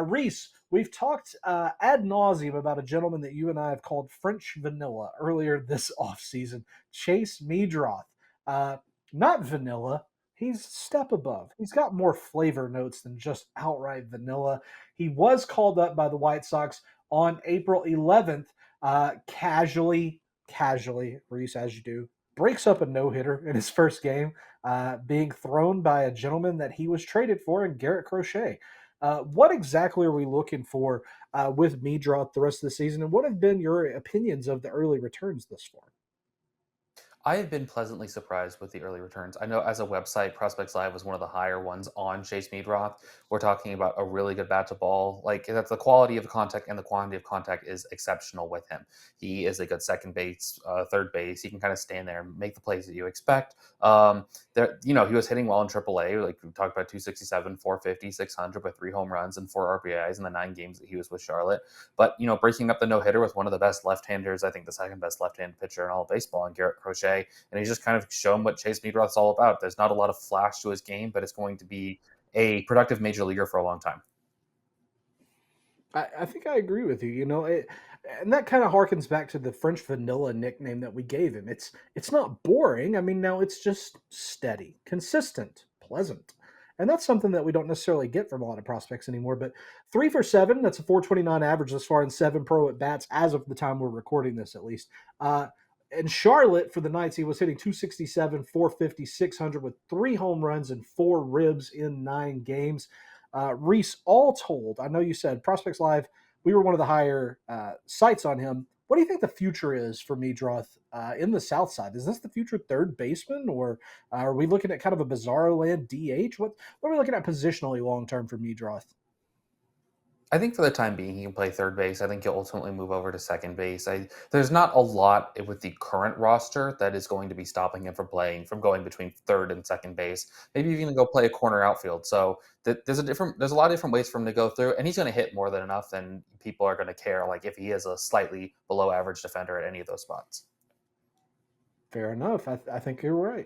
Reese, we've talked ad nauseum about a gentleman that you and I have called French vanilla earlier this offseason, Chase Meidroth. Uh, Not vanilla. He's a step above. He's got more flavor notes than just outright vanilla. He was called up by the White Sox on April 11th, casually, Reese, as you do, breaks up a no hitter in his first game, being thrown by a gentleman that he was traded for in Garrett Crochet. What exactly are we looking for with Meadroth the rest of the season, and what have been your opinions of the early returns thus far? I have been pleasantly surprised with the early returns. I know as a website, Prospects Live was one of the higher ones on Chase Meidroth. We're talking about a really good bat to ball. Like that's the quality of contact and the quantity of contact is exceptional with him. He is a good second base, third base. He can kind of stand there and make the plays that you expect. He was hitting well in AAA. Like we talked about 267, 450, 600 with 3 home runs and 4 RBIs in the 9 games that he was with Charlotte. But, breaking up the no hitter with one of the best left handers, I think the second best left handed pitcher in all of baseball, and Garrett Crochet. And he's just kind of shown what Chase Meadroth's all about. There's not a lot of flash to his game, but it's going to be a productive major leaguer for a long time. I think I agree with you. And that kind of harkens back to the French vanilla nickname that we gave him. It's not boring. I mean, now it's just steady, consistent, pleasant. And that's something that we don't necessarily get from a lot of prospects anymore. But 3 for 7, that's a 429 average thus far in 7 pro at bats as of the time we're recording this, at least. In Charlotte for the Knights, he was hitting 267, 450, 600 with 3 home runs and 4 ribs in 9 games. Reese, all told, I know you said Prospects Live, we were one of the higher sites on him. What do you think the future is for Meadroth in the South Side? Is this the future third baseman, or are we looking at kind of a bizarro land DH? What are we looking at positionally long term for Meadroth? I think for the time being, he can play third base. I think he'll ultimately move over to second base. There's not a lot with the current roster that is going to be stopping him from going between third and second base. Maybe even go play a corner outfield. So there's a lot of different ways for him to go through, and he's going to hit more than enough. And people are going to care, like if he is a slightly below average defender at any of those spots. Fair enough. I think you're right.